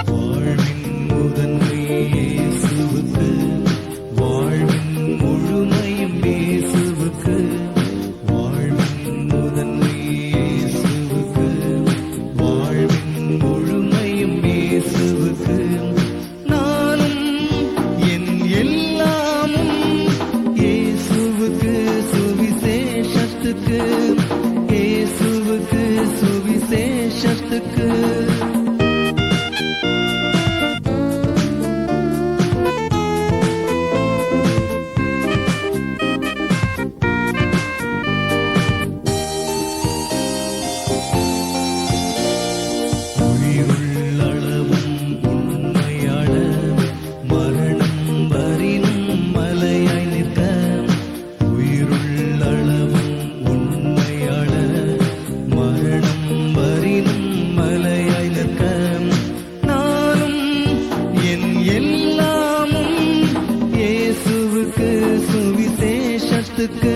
வாழ்வின் முதன்மை இயேசுவுக்கு, வாழ்வின் முழுமையும் இயேசுவுக்கு, வாழ்வின் முதன்மை இயேசுவுக்கு, வாழ்வின் முழுமையும் இயேசுவுக்கு, நானும் என் எல்லாமும் இயேசுவுக்கு, சுவிசேஷத்துக்கு, இயேசுவுக்கு, சுவிசேஷத்துக்கு. உயிருள்ளளவும் உண்மையாள, மரணம் வரினும் மலையாய் நிற்க, உயிருள்ளளவும் உண்மையாள, மரணம் வரினும் மலையாய் நிற்க, நானும் என் எல்லாமும் இயேசுவுக்கு, சுவிசேஷத்துக்கு,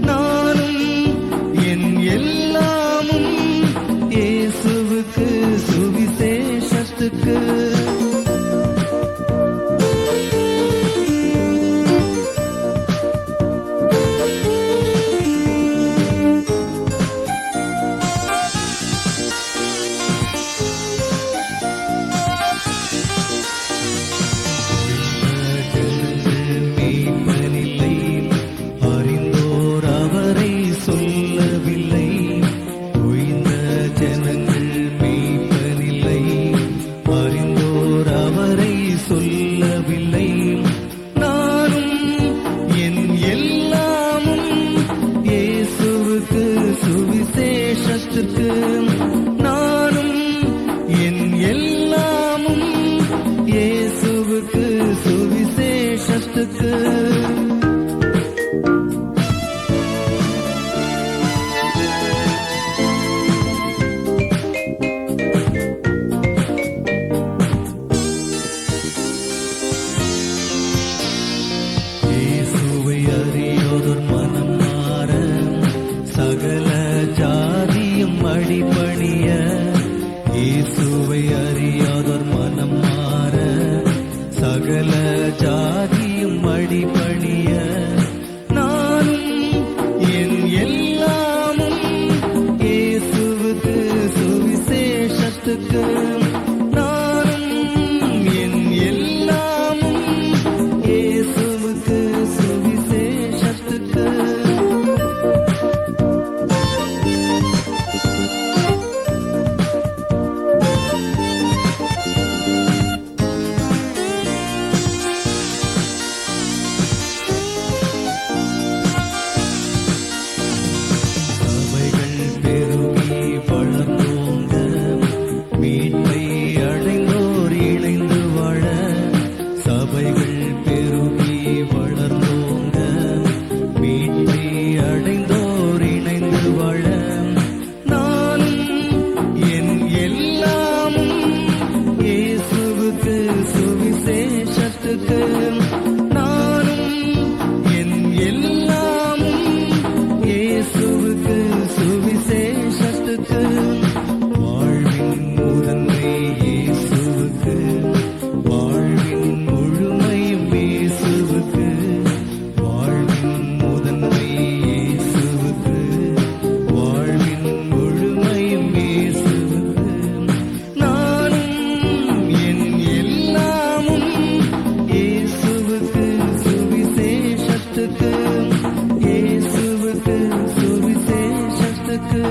நானும் என் எல்லாமும் இயேசுவுக்கு, சுவிசேஷத்துக்கு. மீட்பனில்லை, அறிந்தோர் அவரை சொல்லவில்லை. உய்ந்த ஜனங்கள் மீட்பனில்லை, அறிந்தோர் அவரை சொல்லவில்லை. நானும் என் எல்லாமும் இயேசுவுக்கு, சுவிசேஷத்துக்கு, நானும் என் எல்லாமும் இயேசுவுக்கு, சுவிசேஷத்துக்கு. இயேசுவை அறியோதொரு மனம் மாற, சகல ஜாதியும் அடிபணிய, இயேசுவை அறியாதோர் மனம் மாற, சகல ஜாதியும் அடிபணிய, நானும் என் எல்லாமும் இயேசுவுக்கு, சுவிசேஷத்துக்கு, நானும் என் எல்லாமும் இயேசுவுக்கு, சுவிசேஷத்துக்கு. சபைகள் பெருகி வளர்ந்தோங்க, மீட்பை அடைந்தோர் இணைந்து வாழ, சபைகள் பெருகி வளர்ந்தோங்க, மீட்பை அடைந்தோர் இணைந்து வாழ, நானும் என் எல்லாமும் இயேசுவுக்கு, சுவிசேஷத்துக்கு, நானும் என் எல்லாமும் இயேசுவுக்கு, சுவிசேஷத்துக்கு. வாழ்வின் முதன்மை இயேசுவுக்கு, வாழ்வின் முழுமையும் இயேசுவுக்கு, வாழ்வின் முதன்மை இயேசுவுக்கு, வாழ்வின் முழுமையும் இயேசுவுக்கு, நானும் என் எல்லாமும் இயேசுவுக்கு, சுவிசேஷத்துக்கு, இயேசுவுக்கு, சுவிசேஷத்துக்கு.